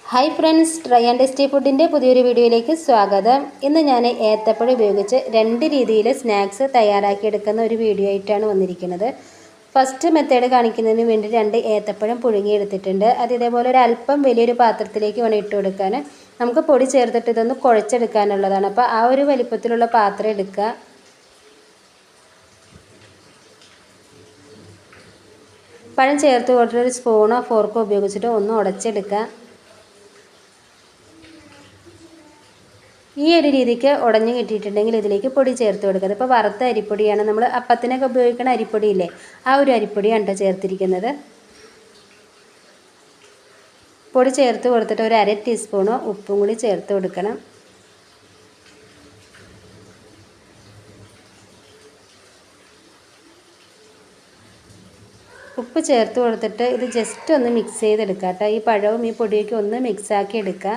Hi friends, try and tasty ഫുഡിൻ്റെ പുതിയൊരു വീഡിയോയിലേക്ക് സ്വാഗതം. ഇന്ന് ഞാൻ ഏത്തപ്പഴം ഉപയോഗിച്ച് രണ്ട് രീതിയിൽ സ്നാക്സ് തയ്യാറാക്കിയെടുക്കുന്ന ഒരു വീഡിയോ ആയിട്ടാണ് വന്നിരിക്കുന്നത്. ഫസ്റ്റ് മെത്തേഡ് കാണിക്കുന്നതിന് വേണ്ടി 2 ഏത്തപ്പഴം പുഴുങ്ങിയെടുത്തിട്ടുണ്ട്. അത് ഇതേപോലെ ഒരു അല്പം വലിയൊരു പാത്രത്തിലേക്ക് വേണം ഇട്ട് കൊടുക്കാൻ. നമുക്ക് പൊടി ചേർത്തിട്ട് ഇതൊന്ന് കുഴച്ചെടുക്കാനുള്ളതാണ്. അപ്പോൾ ആ ഒരു വലിപ്പത്തിലുള്ള പാത്രം എടുക്കുക. പഴം ചേർത്ത് കൊടുത്തിട്ട് ഒരു സ്പൂണോ ഫോർക്കോ ഉപയോഗിച്ചിട്ട് ഒന്ന് ഉടച്ചെടുക്കുക. ഈ ഒരു രീതിക്ക് ഉടഞ്ഞു കിട്ടിയിട്ടുണ്ടെങ്കിൽ ഇതിലേക്ക് പൊടി ചേർത്ത് കൊടുക്കുക. ഇപ്പോൾ വറുത്ത അരിപ്പൊടിയാണ്, നമ്മൾ അപ്പത്തിനൊക്കെ ഉപയോഗിക്കുന്ന അരിപ്പൊടിയില്ലേ, ആ ഒരു അരിപ്പൊടിയാണ് കേട്ടോ ചേർത്തിരിക്കുന്നത്. പൊടി ചേർത്ത് കൊടുത്തിട്ട് ഒരു 1/2 ടീസ്പൂണോ ഉപ്പും കൂടി ചേർത്ത് കൊടുക്കണം. ഉപ്പ് ചേർത്ത് കൊടുത്തിട്ട് ഇത് ജസ്റ്റ് ഒന്ന് മിക്സ് ചെയ്തെടുക്കുക കേട്ടോ. ഈ പഴവും ഈ പൊടിയൊക്കെ ഒന്ന് മിക്സാക്കി എടുക്കുക.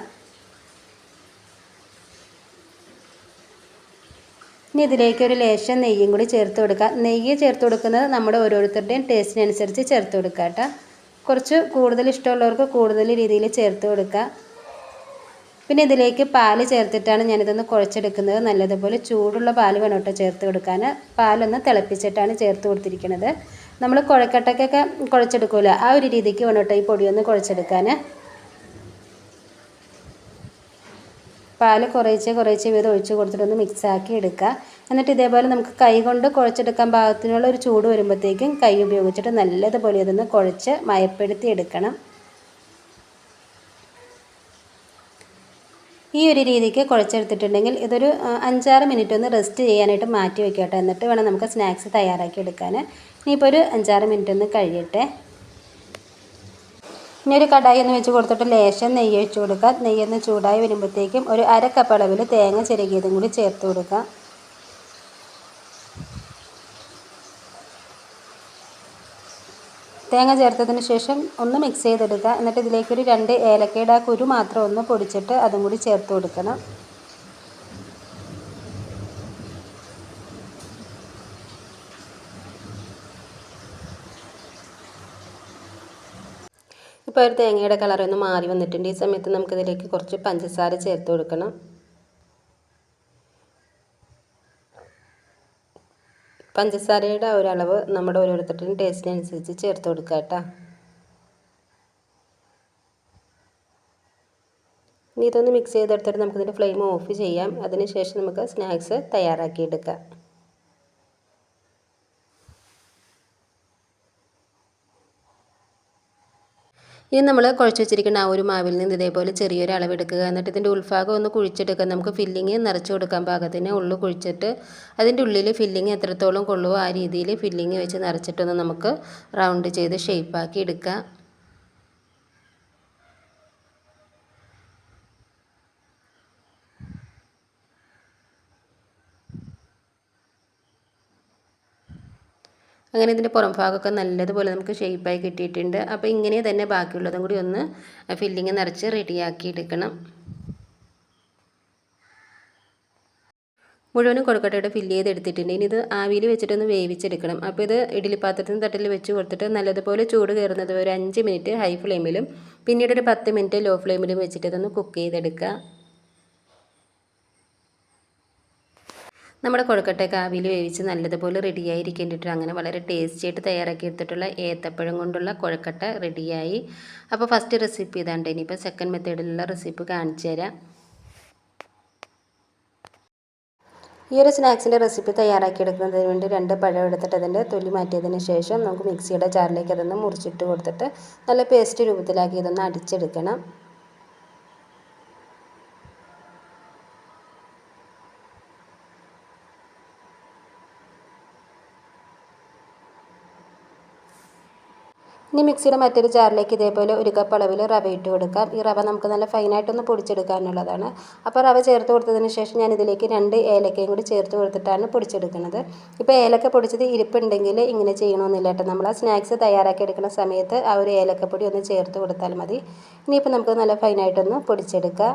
ഇനി ഇതിലേക്ക് ഒരു ലേശം നെയ്യും കൂടി ചേർത്ത് കൊടുക്കുക. നെയ്യ് ചേർത്ത് കൊടുക്കുന്നത് നമ്മുടെ ഓരോരുത്തരുടെയും ടേസ്റ്റിനനുസരിച്ച് ചേർത്ത് കൊടുക്കുക കേട്ടോ. കുറച്ച് കൂടുതൽ ഇഷ്ടമുള്ളവർക്ക് കൂടുതൽ രീതിയിൽ ചേർത്ത് കൊടുക്കുക. പിന്നെ ഇതിലേക്ക് പാല് ചേർത്തിട്ടാണ് ഞാനിതൊന്ന് കുഴച്ചെടുക്കുന്നത്. നല്ലതുപോലെ ചൂടുള്ള പാല് വേണം കേട്ടോ ചേർത്ത് കൊടുക്കാൻ. പാലൊന്ന് തിളപ്പിച്ചിട്ടാണ് ചേർത്ത് കൊടുത്തിരിക്കുന്നത്. നമ്മൾ കുഴക്കട്ടയ്ക്കൊക്കെ കുഴച്ചെടുക്കില്ല, ആ ഒരു രീതിക്ക് വേണം കേട്ടോ ഈ പൊടിയൊന്ന് കുഴച്ചെടുക്കാൻ. പാല് കുറേശ്ശെ വീതം ഒഴിച്ച് കൊടുത്തിട്ടൊന്ന് മിക്സാക്കി എടുക്കുക. എന്നിട്ട് ഇതേപോലെ നമുക്ക് കൈ കൊണ്ട് കുഴച്ചെടുക്കാൻ പാകത്തിനുള്ള ഒരു ചൂട് വരുമ്പോഴത്തേക്കും കൈ ഉപയോഗിച്ചിട്ട് നല്ലതുപോലെ ഇതൊന്ന് കുഴച്ച് മയപ്പെടുത്തി എടുക്കണം. ഈ ഒരു രീതിക്ക് കുഴച്ചെടുത്തിട്ടുണ്ടെങ്കിൽ ഇതൊരു 5-6 മിനിറ്റ് ഒന്ന് റെസ്റ്റ് ചെയ്യാനായിട്ട് മാറ്റി വയ്ക്കട്ടെ. എന്നിട്ട് വേണം നമുക്ക് സ്നാക്സ് തയ്യാറാക്കി എടുക്കാൻ. ഇനിയിപ്പോൾ ഒരു 5-6 മിനിറ്റ് ഒന്ന് കഴിയട്ടെ. ഇനി ഒരു കടായി ഒന്ന് വെച്ച് കൊടുത്തിട്ട് ലേശം നെയ്യ് ഒഴിച്ച് കൊടുക്കുക. നെയ്യൊന്ന് ചൂടായി വരുമ്പോഴത്തേക്കും ഒരു 1/2 കപ്പ് അളവിൽ തേങ്ങ ചിരകിയതും കൂടി ചേർത്ത് കൊടുക്കുക. തേങ്ങ ചേർത്തതിന് ശേഷം ഒന്ന് മിക്സ് ചെയ്തെടുക്കുക. എന്നിട്ട് ഇതിലേക്കൊരു 2 ഏലക്കയുടെ ആ കുരു മാത്രം ഒന്ന് പൊടിച്ചിട്ട് അതും കൂടി ചേർത്ത് കൊടുക്കണം. ഇപ്പോൾ ഒരു തേങ്ങയുടെ കളറൊന്ന് മാറി വന്നിട്ടുണ്ട്. ഈ സമയത്ത് നമുക്കിതിലേക്ക് കുറച്ച് പഞ്ചസാര ചേർത്ത് കൊടുക്കണം. പഞ്ചസാരയുടെ ഒരളവ് നമ്മുടെ ഓരോരുത്തരുടെയും ടേസ്റ്റിനനുസരിച്ച് ചേർത്ത് കൊടുക്കുക കേട്ടോ. ഇനി ഇതൊന്ന് മിക്സ് ചെയ്തെടുത്തിട്ട് നമുക്കിതിൻ്റെ ഫ്ലെയിം ഓഫ് ചെയ്യാം. അതിനുശേഷം നമുക്ക് സ്നാക്സ് തയ്യാറാക്കിയെടുക്കാം. ഇനി നമ്മൾ കുഴച്ച് വെച്ചിരിക്കുന്ന ആ ഒരു മാവിൽ നിന്ന് ഇതേപോലെ ചെറിയൊരു അളവെടുക്കുക. എന്നിട്ട് ഇതിൻ്റെ ഉൾഭാഗം ഒന്ന് കുഴിച്ചെടുക്കുക. നമുക്ക് ഫില്ലിങ് നിറച്ച് കൊടുക്കാൻ പാകത്തിന് ഉള്ളു കുഴിച്ചിട്ട് അതിൻ്റെ ഉള്ളിൽ ഫില്ലിങ് എത്രത്തോളം കൊള്ളുമോ ആ രീതിയിൽ ഫില്ലിങ് വെച്ച് നിറച്ചിട്ടൊന്ന് നമുക്ക് റൗണ്ട് ചെയ്ത് ഷേപ്പാക്കി എടുക്കുക. അങ്ങനെ ഇതിൻ്റെ പുറം ഭാഗമൊക്കെ നല്ലതുപോലെ നമുക്ക് ഷേപ്പായി കിട്ടിയിട്ടുണ്ട്. അപ്പോൾ ഇങ്ങനെ തന്നെ ബാക്കിയുള്ളതും കൂടി ഒന്ന് ഫില്ലിങ് നിറച്ച് റെഡിയാക്കി എടുക്കണം. മുഴുവനും കൊഴുക്കട്ടയുടെ ഫില്ല് ചെയ്തെടുത്തിട്ടുണ്ട്. ഇനി ഇത് ആവിയിൽ വെച്ചിട്ടൊന്ന് വേവിച്ചെടുക്കണം. അപ്പോൾ ഇത് ഇഡ്ഡലി പാത്രത്തിന് തട്ടിൽ വെച്ച് കൊടുത്തിട്ട് നല്ലതുപോലെ ചൂട് കയറുന്നത് ഒരു 5 മിനിറ്റ് ഹൈ ഫ്ലെയിമിലും പിന്നീട് ഒരു 10 മിനിറ്റ് ലോ ഫ്ലെയിമിലും വെച്ചിട്ട് ഇതൊന്ന് കുക്ക് ചെയ്തെടുക്കുക. നമ്മുടെ കൊഴുക്കട്ടയൊക്കെ ആവിയിൽ വേവിച്ച് നല്ലതുപോലെ റെഡിയായിരിക്കേണ്ടിട്ട് അങ്ങനെ വളരെ ടേസ്റ്റി ആയിട്ട് തയ്യാറാക്കി എടുത്തിട്ടുള്ള ഏത്തപ്പഴം കൊണ്ടുള്ള കൊഴുക്കട്ട റെഡിയായി. അപ്പോൾ ഫസ്റ്റ് റെസിപ്പി ഇതാണ്ട്. ഇനിയിപ്പോൾ സെക്കൻഡ് മെത്തേഡിലുള്ള റെസിപ്പി കാണിച്ചു തരാം. ഈ ഒരു സ്നാക്സിൻ്റെ റെസിപ്പി തയ്യാറാക്കിയെടുക്കുന്നതിന് വേണ്ടി 2 പഴം എടുത്തിട്ട് അതിൻ്റെ തൊലി മാറ്റിയതിന് ശേഷം നമുക്ക് മിക്സിയുടെ ജാറിലേക്ക് അതൊന്ന് മുറിച്ചിട്ട് കൊടുത്തിട്ട് നല്ല പേസ്റ്റ് രൂപത്തിലാക്കി ഇതൊന്ന് അടിച്ചെടുക്കണം. ഇനി മിക്സിയുടെ മറ്റൊരു ജാറിലേക്ക് ഇതേപോലെ 1 കപ്പ് അളവിൽ റവ ഇട്ട് കൊടുക്കാം. ഈ റവ നമുക്ക് നല്ല ഫൈനായിട്ടൊന്ന് പൊടിച്ചെടുക്കാനുള്ളതാണ്. അപ്പോൾ റവ ചേർത്ത് കൊടുത്തതിന് ശേഷം ഞാൻ ഇതിലേക്ക് 2 ഏലക്കയും കൂടി ചേർത്ത് കൊടുത്തിട്ടാണ് പൊടിച്ചെടുക്കുന്നത്. ഇപ്പോൾ ഏലക്ക പൊടിച്ചത് ഇരിപ്പുണ്ടെങ്കിൽ ഇങ്ങനെ ചെയ്യണമെന്നില്ല കേട്ടോ. നമ്മൾ ആ സ്നാക്സ് തയ്യാറാക്കി എടുക്കുന്ന സമയത്ത് ആ ഒരു ഏലക്കപ്പൊടി ഒന്ന് ചേർത്ത് കൊടുത്താൽ മതി. ഇനിയിപ്പോൾ നമുക്ക് നല്ല ഫൈനായിട്ടൊന്ന് പൊടിച്ചെടുക്കാം.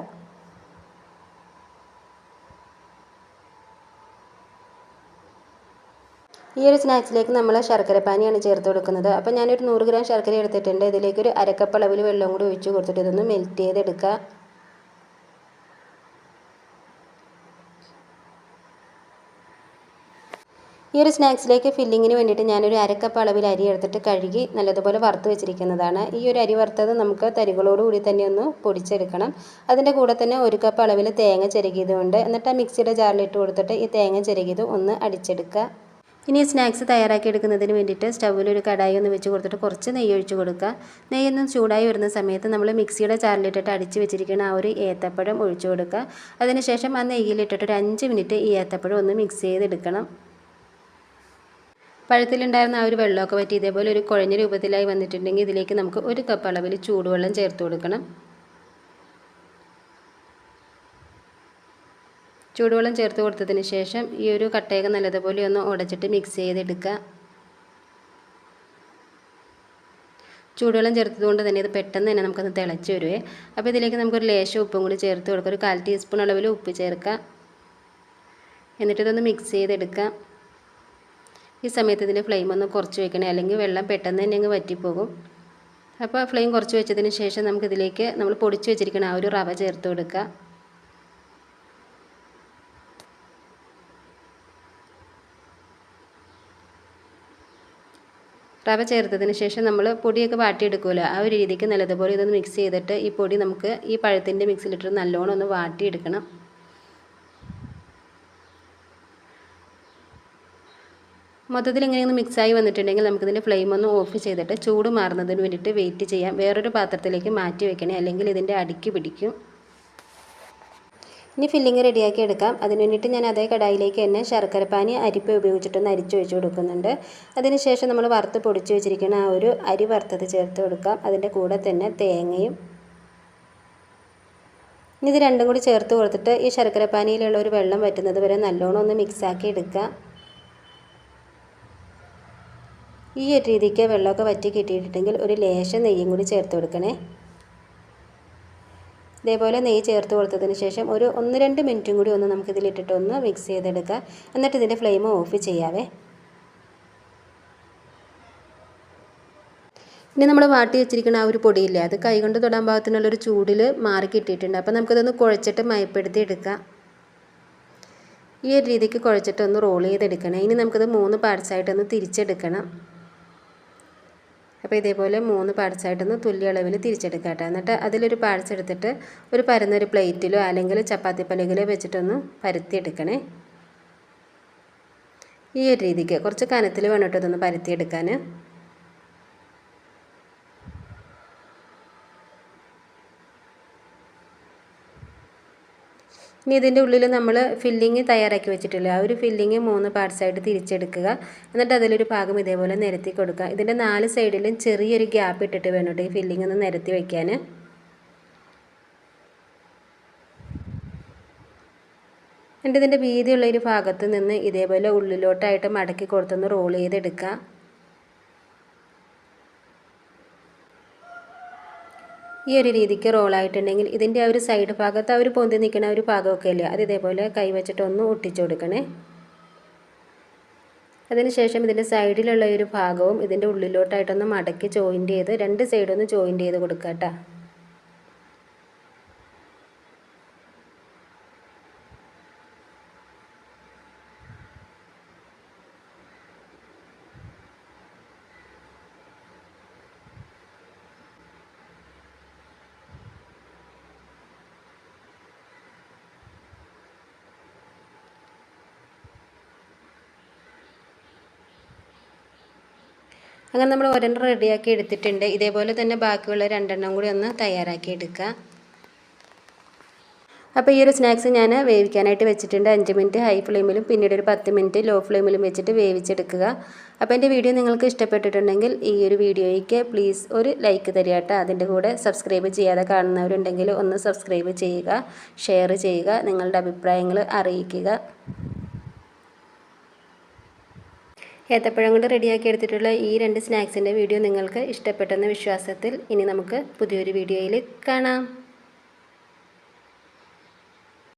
ഈ ഈ ഒരു സ്നാക്സിലേക്ക് നമ്മൾ ശർക്കരപ്പാനിയാണ് ചേർത്ത് കൊടുക്കുന്നത്. അപ്പോൾ ഞാനൊരു 100 ഗ്രാം ശർക്കര എടുത്തിട്ടുണ്ട്. ഇതിലേക്കൊരു അരക്കപ്പ് അളവിൽ വെള്ളം കൂടി ഒഴിച്ച് കൊടുത്തിട്ട് ഇതൊന്ന് മെൽറ്റ് ചെയ്തെടുക്കുക. ഈ ഒരു സ്നാക്സിലേക്ക് ഫില്ലിങ്ങിന് വേണ്ടിയിട്ട് ഞാനൊരു അരക്കപ്പ് അളവിൽ അരി എടുത്തിട്ട് കഴുകി നല്ലതുപോലെ വറുത്ത് വെച്ചിരിക്കുന്നതാണ്. ഈ ഒരു അരി വറുത്തത് നമുക്ക് തരികളോടുകൂടി തന്നെ ഒന്ന് പൊടിച്ചെടുക്കണം. അതിൻ്റെ കൂടെ തന്നെ 1 കപ്പ് അളവിൽ തേങ്ങ ചിരകിയതുണ്ട്. എന്നിട്ട് ആ മിക്സിയുടെ ജാറിലിട്ട് കൊടുത്തിട്ട് ഈ തേങ്ങ ചിരകിയത് ഒന്ന് അടിച്ചെടുക്കുക. ഇനി സ്നാക്സ് തയ്യാറാക്കി എടുക്കുന്നതിന് വേണ്ടിയിട്ട് സ്റ്റൗവിൽ ഒരു കടായി ഒന്ന് വെച്ച് കൊടുത്തിട്ട് കുറച്ച് നെയ്യ് ഒഴിച്ച് കൊടുക്കുക. നെയ്യൊന്നും ചൂടായി വരുന്ന സമയത്ത് നമ്മൾ മിക്സിയുടെ ജാറിലിട്ടിട്ട് അടിച്ച് വെച്ചിരിക്കുന്ന ആ ഒരു ഏത്തപ്പഴം ഒഴിച്ച് കൊടുക്കുക. അതിനുശേഷം ആ നെയ്യിലിട്ടിട്ട് ഒരു 5 മിനിറ്റ് ഈ ഏത്തപ്പഴം ഒന്ന് മിക്സ് ചെയ്തെടുക്കണം. പഴത്തിലുണ്ടായിരുന്ന ആ ഒരു വെള്ളമൊക്കെ വറ്റി ഇതേപോലെ ഒരു കുഴഞ്ഞ രൂപത്തിലായി വന്നിട്ടുണ്ടെങ്കിൽ ഇതിലേക്ക് നമുക്ക് 1 കപ്പ് അളവിൽ ചൂടുവെള്ളം ചേർത്ത് കൊടുക്കണം. ചൂടുവെള്ളം ചേർത്ത് കൊടുത്തതിന് ശേഷം ഈ ഒരു കട്ടയൊക്കെ നല്ലതുപോലെ ഒന്ന് ഉടച്ചിട്ട് മിക്സ് ചെയ്തെടുക്കുക. ചൂടുവെള്ളം ചേർത്തതുകൊണ്ട് തന്നെ ഇത് പെട്ടെന്ന് തന്നെ നമുക്കൊന്ന് തിളച്ച് വരുവേ. അപ്പോൾ ഇതിലേക്ക് നമുക്കൊരു ലേശം ഉപ്പും കൂടി ചേർത്ത് കൊടുക്കുക. ഒരു 1/4 ടീസ്പൂൺ അളവിൽ ഉപ്പ് ചേർക്കുക. എന്നിട്ടിതൊന്ന് മിക്സ് ചെയ്തെടുക്കുക. ഈ സമയത്ത് ഇതിൻ്റെ ഫ്ലെയിം ഒന്ന് കുറച്ച് വെക്കണേ, അല്ലെങ്കിൽ വെള്ളം പെട്ടെന്ന് തന്നെ അങ്ങ് വറ്റിപ്പോകും. അപ്പോൾ ഫ്ലെയിം കുറച്ച് വെച്ചതിന് ശേഷം നമുക്കിതിലേക്ക് നമ്മൾ പൊടിച്ച് വെച്ചിരിക്കുന്ന ആ ഒരു റവ ചേർത്ത് കൊടുക്കുക. റവ ചേർത്തതിന് ശേഷം നമ്മൾ പൊടിയൊക്കെ വാട്ടിയെടുക്കുമല്ലോ, ആ ഒരു രീതിക്ക് നല്ലതുപോലെ ഇതൊന്ന് മിക്സ് ചെയ്തിട്ട് ഈ പൊടി നമുക്ക് ഈ പഴത്തിൻ്റെ മിക്സിലിട്ട് നല്ലോണം ഒന്ന് വാട്ടിയെടുക്കണം. മൊത്തത്തിൽ ഇങ്ങനെയൊന്ന് മിക്സായി വന്നിട്ടുണ്ടെങ്കിൽ നമുക്കിതിൻ്റെ ഫ്ലെയിം ഒന്ന് ഓഫ് ചെയ്തിട്ട് ചൂട് മാറുന്നതിന് വേണ്ടിയിട്ട് വെയിറ്റ് ചെയ്യാം. വേറൊരു പാത്രത്തിലേക്ക് മാറ്റി വെക്കണേ, അല്ലെങ്കിൽ ഇതിൻ്റെ അടിക്ക് പിടിക്കും. ഇനി ഫില്ലിങ് റെഡിയാക്കി എടുക്കാം. അതിന് വേണ്ടിയിട്ട് ഞാൻ അതേ കടായിലേക്ക് തന്നെ ശർക്കരപ്പാനി അരിപ്പ ഉപയോഗിച്ചിട്ടൊന്ന് അരിച്ചൊഴിച്ച് കൊടുക്കുന്നുണ്ട്. അതിനുശേഷം നമ്മൾ വറുത്ത് പൊടിച്ച് വെച്ചിരിക്കുന്ന ആ ഒരു അരി വറുത്തത് ചേർത്ത് കൊടുക്കാം. അതിൻ്റെ കൂടെ തന്നെ തേങ്ങയും. ഇനി ഇത് രണ്ടും കൂടി ചേർത്ത് കൊടുത്തിട്ട് ഈ ശർക്കരപ്പാനിയിലുള്ള ഒരു വെള്ളം വറ്റുന്നത് വരെ നല്ലോണം ഒന്ന് മിക്സാക്കി എടുക്കുക. ഈ ഒരു രീതിക്ക് വെള്ളമൊക്കെ വറ്റി കിട്ടിയിട്ടുണ്ടെങ്കിൽ ഒരു ലേശം നെയ്യും കൂടി ചേർത്ത് കൊടുക്കണേ. ഇതേപോലെ നെയ്യ് ചേർത്ത് കൊടുത്തതിന് ശേഷം ഒരു 1-2 മിനിറ്റും കൂടി ഒന്ന് നമുക്കിതിലിട്ടിട്ട് ഒന്ന് മിക്സ് ചെയ്തെടുക്കുക. എന്നിട്ട് ഇതിൻ്റെ ഫ്ലെയിം ഓഫ് ചെയ്യാവേ. ഇനി നമ്മൾ വാട്ടി വെച്ചിരിക്കുന്ന ആ ഒരു പൊടിയില്ലേ, അത് കൈകൊണ്ട് തൊടാൻ പാകത്തിനുള്ളൊരു ചൂടിൽ മാറി കിട്ടിയിട്ടുണ്ട്. അപ്പോൾ നമുക്കതൊന്ന് കുഴച്ചിട്ട് മയപ്പെടുത്തി എടുക്കാം. ഈ ഒരു രീതിക്ക് കുഴച്ചിട്ട് ഒന്ന് റോൾ ചെയ്തെടുക്കണേ. ഇനി നമുക്കത് 3 പാർട്സായിട്ടൊന്ന് തിരിച്ചെടുക്കണം. അപ്പോൾ ഇതേപോലെ 3 പാർട്സായിട്ടൊന്ന് തുല്യ അളവിൽ തിരിച്ചെടുക്കാം കേട്ടോ. എന്നിട്ട് അതിലൊരു പാർട്സ് എടുത്തിട്ട് ഒരു പരന്നൊരു പ്ലേറ്റിലോ അല്ലെങ്കിൽ ചപ്പാത്തി പലകയിലോ വെച്ചിട്ടൊന്ന് പരത്തിയെടുക്കണേ. ഈ ഒരു രീതിക്ക് കുറച്ച് കനത്തിൽ വേണം കേട്ടോ ഇതൊന്ന് പരത്തിയെടുക്കാൻ. ഇനി ഇതിൻ്റെ ഉള്ളിൽ നമ്മൾ ഫില്ലിങ് തയ്യാറാക്കി വെച്ചിട്ടില്ല, ആ ഒരു ഫില്ലിങ് 3 പാർട്സായിട്ട് തിരിച്ചെടുക്കുക. എന്നിട്ട് അതിലൊരു ഭാഗം ഇതേപോലെ നിരത്തി കൊടുക്കുക. ഇതിൻ്റെ 4 സൈഡിലും ചെറിയൊരു ഗ്യാപ്പ് ഇട്ടിട്ട് വേണം കേട്ടോ ഈ ഫില്ലിങ് ഒന്ന് നിരത്തി വയ്ക്കാൻ. എന്നിട്ട് ഇതിൻ്റെ വീതിയുള്ള ഒരു ഭാഗത്ത് നിന്ന് ഇതേപോലെ ഉള്ളിലോട്ടായിട്ട് മടക്കി കൊടുത്തൊന്ന് റോൾ ചെയ്തെടുക്കുക. ഈ ഒരു രീതിക്ക് റോളായിട്ടുണ്ടെങ്കിൽ ഇതിൻ്റെ ആ ഒരു സൈഡ് ഭാഗത്ത് ആ ഒരു പൊന്തി നിൽക്കുന്ന ഒരു ഭാഗമൊക്കെ ഇല്ലേ, അത് ഇതേപോലെ കൈ വെച്ചിട്ടൊന്ന് ഒട്ടിച്ചു കൊടുക്കണേ. അതിനുശേഷം ഇതിൻ്റെ സൈഡിലുള്ള ഒരു ഭാഗവും ഇതിൻ്റെ ഉള്ളിലോട്ടായിട്ടൊന്ന് മടക്കി ജോയിൻറ്റ് ചെയ്ത് 2 സൈഡൊന്ന് ജോയിൻറ്റ് ചെയ്ത് കൊടുക്കുക കേട്ടോ. അങ്ങനെ നമ്മൾ ഒരെണ്ണം റെഡിയാക്കി എടുത്തിട്ടുണ്ട്. ഇതേപോലെ തന്നെ ബാക്കിയുള്ള 2 കൂടി ഒന്ന് തയ്യാറാക്കി എടുക്കുക. അപ്പോൾ ഈ ഒരു സ്നാക്സ് ഞാൻ വേവിക്കാനായിട്ട് വെച്ചിട്ടുണ്ട്. 5 മിനിറ്റ് ഹൈ ഫ്ലെയിമിലും പിന്നീട് ഒരു 10 മിനിറ്റ് ലോ ഫ്ലെയിമിലും വെച്ചിട്ട് വേവിച്ചെടുക്കുക. അപ്പോൾ എൻ്റെ വീഡിയോ നിങ്ങൾക്ക് ഇഷ്ടപ്പെട്ടിട്ടുണ്ടെങ്കിൽ ഈ ഒരു വീഡിയോയ്ക്ക് പ്ലീസ് ഒരു ലൈക്ക് തരിക കേട്ടോ. അതിൻ്റെ കൂടെ സബ്സ്ക്രൈബ് ചെയ്യാതെ കാണുന്നവരുണ്ടെങ്കിൽ ഒന്ന് സബ്സ്ക്രൈബ് ചെയ്യുക, ഷെയർ ചെയ്യുക, നിങ്ങളുടെ അഭിപ്രായങ്ങൾ അറിയിക്കുക. ഏത്തപ്പഴം കൊണ്ട് റെഡിയാക്കി എടുത്തിട്ടുള്ള ഈ 2 സ്നാക്സിൻ്റെ വീഡിയോ നിങ്ങൾക്ക് ഇഷ്ടപ്പെട്ടെന്ന വിശ്വാസത്തിൽ ഇനി നമുക്ക് പുതിയൊരു വീഡിയോയിൽ കാണാം.